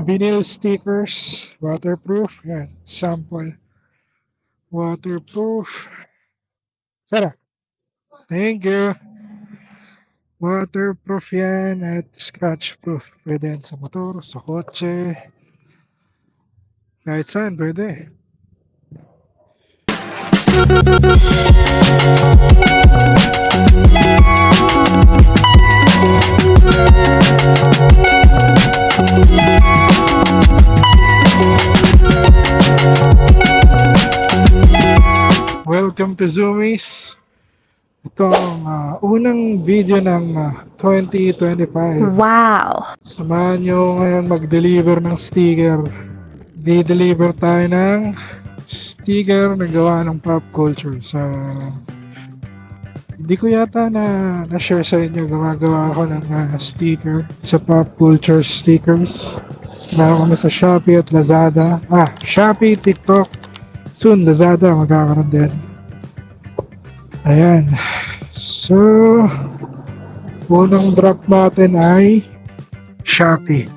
vinyl stickers, waterproof. Yan, sample. Waterproof. Tara. Thank you. Waterproof yan at scratch-proof. Pwede yan sa motor, sa kotse. Kahit saan, pwede. Welcome to Zoomies. Ito ang unang video ng 2025. Wow! Samahan nyo ngayon mag-deliver ng sticker. Di-deliver tayo ng sticker na gawa ng pop culture. Hindi ko yata na-share sa inyo. Gumagawa ako ng sticker sa pop culture stickers. Meron kami sa Shopee at Lazada. Shopee, TikTok. Soon, Lazada, magkakaroon din. Ayan. So, unang drop natin ay Shopee.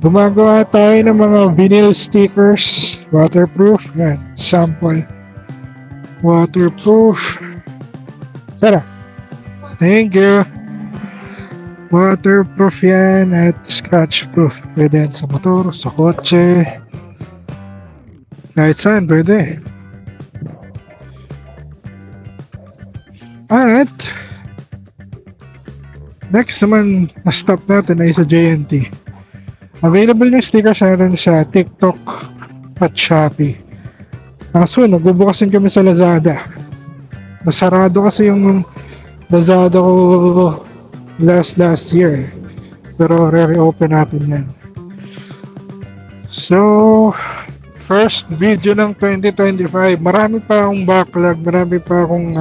Gumagawa tayo ng mga vinyl stickers. Waterproof. Yan, sample. Waterproof. Tara. Thank you. Waterproof yan at scratch-proof. Pwede yan sa motor, sa kotse. Kahit saan, pwede. Alright. Next naman, na-stop natin ay sa JNT. Available yung stickers natin sa TikTok at Shopee. Kaso, nagbubukasin kami sa Lazada. Nasarado kasi yung Lazada ko last year. Pero re-open natin yan. So, first video ng 2025. Marami pa akong backlog. Marami pa akong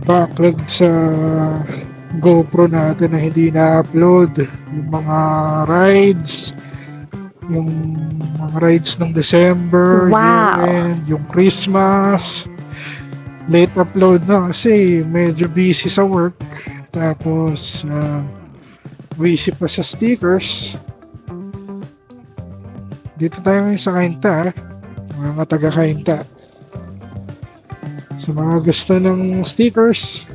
backlog sa GoPro natin na hindi na-upload. Yung mga rides. Yung mga rides ng December. Wow. Year-end, yung Christmas. Late upload na kasi medyo busy sa work. Tapos, busy pa sa stickers. Dito tayo ngayon sa Kainta, mga taga-Kainta. Sa mga gusto ng stickers,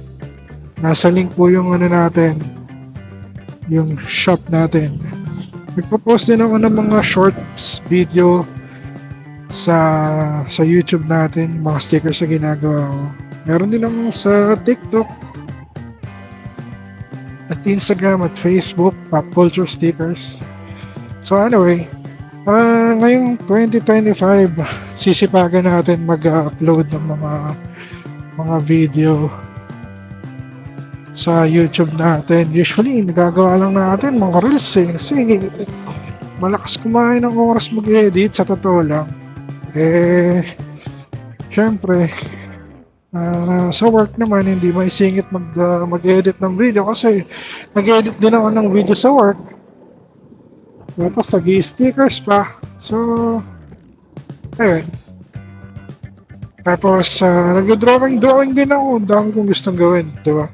nasa link po yung natin, yung shop natin. Nagpo-post din ako ng mga shorts video sa YouTube natin, mga stickers na ginagawa ko. Meron din ako sa TikTok at Instagram at Facebook, pop culture stickers. So anyway, ngayong 2025, sisipagan natin mag-upload ng mga video sa YouTube natin. Usually, nagagawa lang natin mga reels kasi malakas kumain ng oras mag-edit, sa totoo lang. Syempre, sa work naman, hindi maisingit mag-edit ng video kasi nag-edit din ako ng video sa work. Tapos nag-i-stickers pa. So, ayun. Tapos, nag-drawing din ako. Ang dami kong gustong gawin, di ba?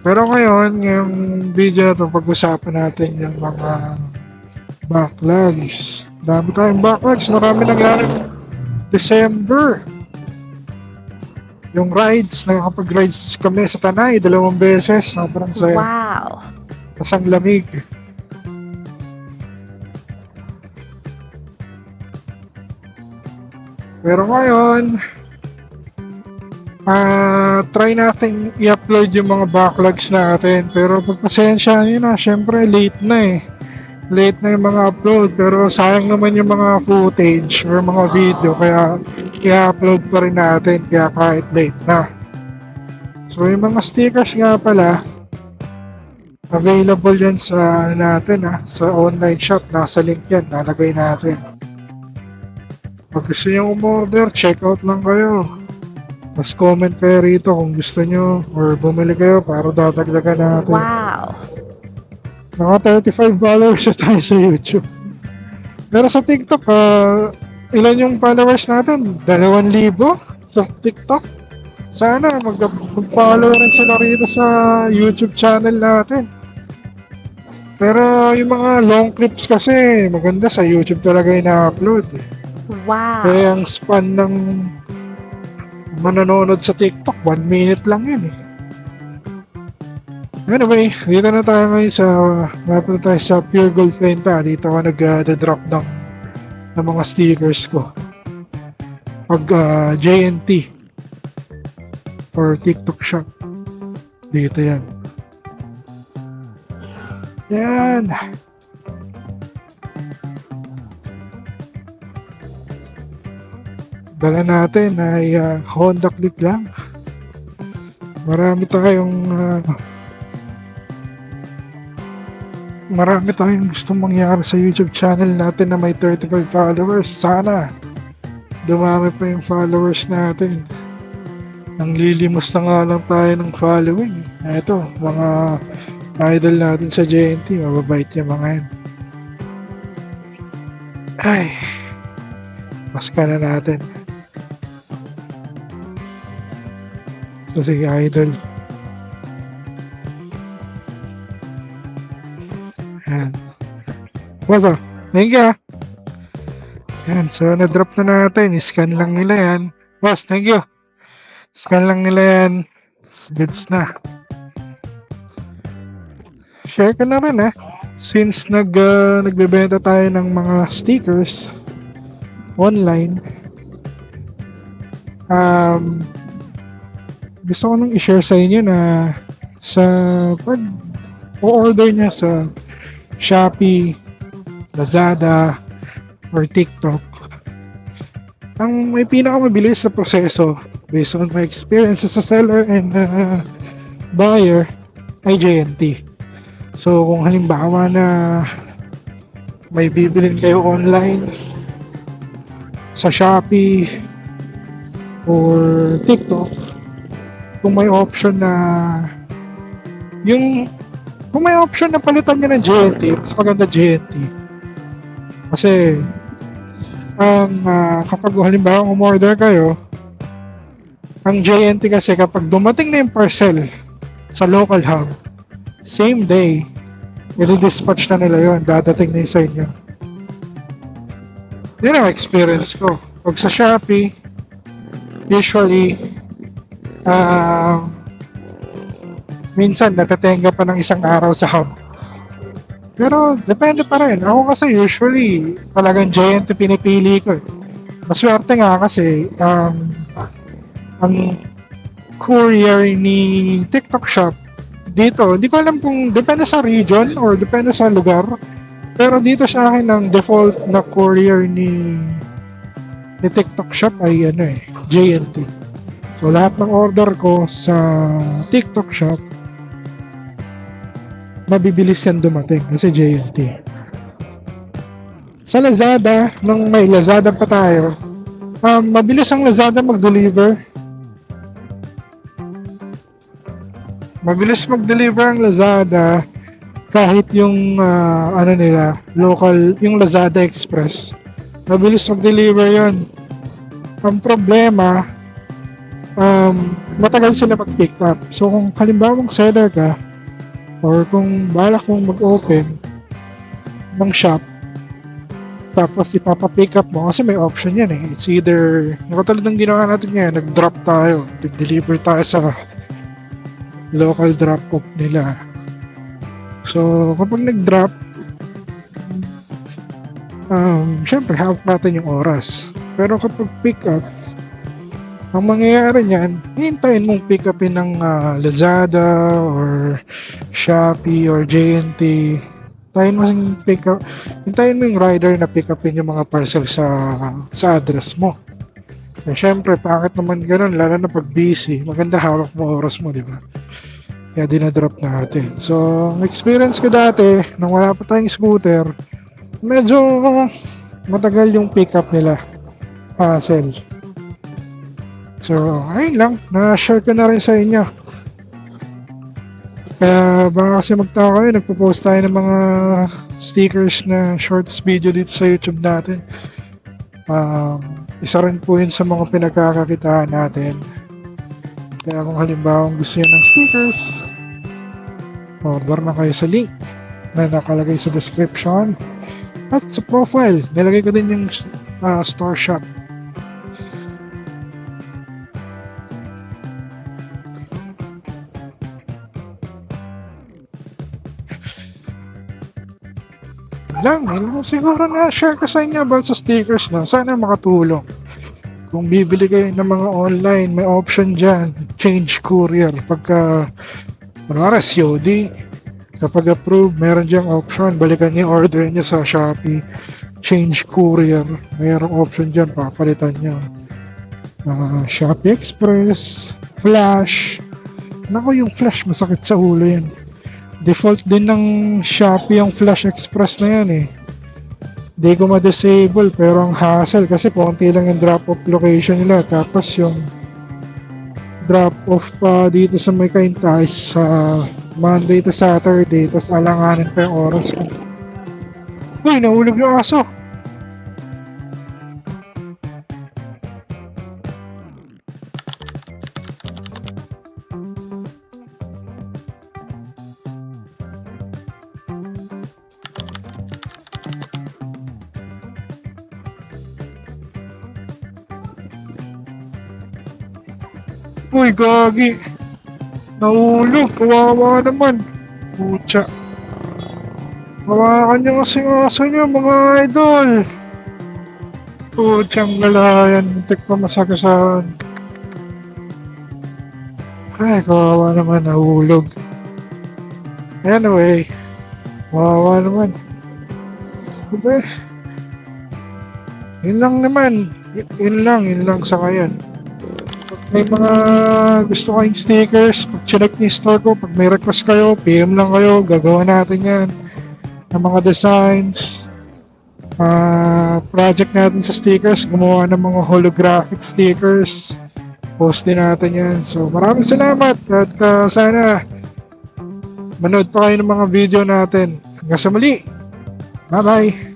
Pero ngayon, yung video na ito, pag-usapan natin yung mga backlogs. Dami tayong backlogs. Marami nangyari December. Yung rides, nakakapag-rides kami sa Tanay 2 beses. Sobrang saya. Wow! Kasang lamig. Pero ngayon, try natin i-upload yung mga backlogs natin. Pero pagpasensya nyo na, syempre late na eh. Late na yung mga upload. Pero sayang naman yung mga footage or mga video. Kaya i-upload pa rin natin. Kaya kahit late na. So yung mga stickers nga pala, available yan sa natin sa online shop. Nasa link yan. Nalagay natin. Pag gusto nyo umorder, check out lang kayo. Tapos comment kayo rito kung gusto nyo or bumili kayo para dadagdagan natin. Wow! Naka 35 followers na tayo sa YouTube. Pero sa TikTok, ilan yung followers natin? 2,000? sa TikTok. Sana mag-follow rin sila rito sa YouTube channel natin. Pero yung mga long clips kasi maganda sa YouTube talaga ina-upload. Wow. Ang span ng manonood sa TikTok, 1 minute lang yun eh. Anyway, dito na tayo ngayon napunta tayo sa Pure Gold Venta. Dito ako nag-drop ng mga stickers ko. Pag JNT or TikTok shop. Dito yan. Yan. Dala natin ay Honda Click lang. Marami tayong gustong mangyari sa YouTube channel natin na may 35 followers. Sana dumami pa yung followers natin. Ang lilimos na nga lang tayo ng following. Ito, mga idol natin sa JNT, mababait yung mga yan. Ay, paska na natin. Ito si idol. Yan. Wala. Thank you. Yan. So, na-drop na natin. Scan lang nila yan. Boss, thank you. Scan lang nila yan. Goods na. Share ko na rin Since nagbebenta tayo ng mga stickers online, gusto ko nang i-share sa inyo na sa pag o-order niya sa Shopee, Lazada, or TikTok, ang may pinakamabilis na proseso based on my experience as a seller and buyer ay JNT. So kung halimbawa na may bibilin kayo online sa Shopee or TikTok, kung may option na palitan nyo ng JNT, mas maganda JNT. Kasi kapag halimbawa umorder kayo, ang JNT kasi kapag dumating na yung parcel sa local hub, same day, i-dispatch na nila yun, dadating na yung sa inyo. Yun ang experience ko. Pag sa Shopee, usually, minsan natatenga pa ng isang araw sa hub. Pero depende pa rin. Ako kasi usually talagang JNT pinipili ko. Maswerte nga kasi ang courier ni TikTok shop dito, hindi ko alam kung depende sa region or depende sa lugar. Pero dito sa akin ang default na courier ni TikTok shop ay JNT. So lahat ng order ko sa TikTok shop mabibilis yan dumating kasi JNT. Sa Lazada, nung may Lazada pa tayo, mabilis ang Lazada mag-deliver. Mabilis mag-deliver ang Lazada kahit yung local, yung Lazada Express. Mabilis mag-deliver yon. Ang problema, matagal sila mag-pick up. So kung halimbawa seller ka or kung balak mong mag-open ng shop tapos ipapapick up mo kasi may option yan It's either, nakatulad ng ginawa natin ngayon, nag-drop tayo, deliver tayo sa local drop-off nila. So kapag nag-drop, syempre hawak natin yung oras. Pero kapag pick up, ang mangyayari niyan, hintayin mong pick upin ng Lazada or Shopee or JNT. Hintayin mo yung rider na pick upin yung mga parcel sa address mo. Eh, syempre, bakit naman ganun? Lalo na pag busy, maganda hawak mo oras mo, di ba? Kaya dinadrop natin. So, experience ko dati, nung wala pa tayong scooter, medyo matagal yung pick up nila. Parcel. So, ayun lang. Na-share ko na rin sa inyo. Kaya baka kasi magtaka kayo, nagpo-post tayo ng mga stickers na shorts video dito sa YouTube natin. isa rin po yun sa mga pinagkakakitaan natin. Kaya kung halimbawa gusto nyo ng stickers, order na kayo sa link na nakalagay sa description at sa profile. Nilagay ko din yung store shop. Yun lang siguro na share ko sa inyo about sa stickers na sana makatulong. Kung bibili kayo ng mga online, may option dyan, change courier. Pagka, kunwari, COD, kapag approved, meron dyang option, balikan niyo, order niyo sa Shopee, change courier, mayroong option dyan, papalitan niyo. Shopee Express, Flash, naku yung Flash, masakit sa ulo yan. Default din ng Shopee yung Flash Express na yan eh. Hindi ko ma-disable pero ang hassle kasi konti lang yung drop-off location nila. Tapos yung drop-off pa dito sa may Kaintais sa Monday to Saturday. Tapos alanganin pa yung oras ko. Uy, nahulog yung aso! Uy, gagi. Nahulog. Kawawa naman. Pucha. Hawakan nyo kasi ang aso nyo, mga idol. Puchang galayan. Muntik pa masagasan. Ay, kawawa naman. Nahulog. Anyway. Kawawa naman. Diba? Yun lang naman. Yun lang sa ngayon. May mga gusto kayong stickers, pag-check ni store ko, pag may request kayo, PM lang kayo, gagawa natin yan ng mga designs. Project natin sa stickers, gumawa ng mga holographic stickers, post din natin yan. So maraming salamat at sana manood pa kayo ng mga video natin. Hanggang sa muli, bye bye!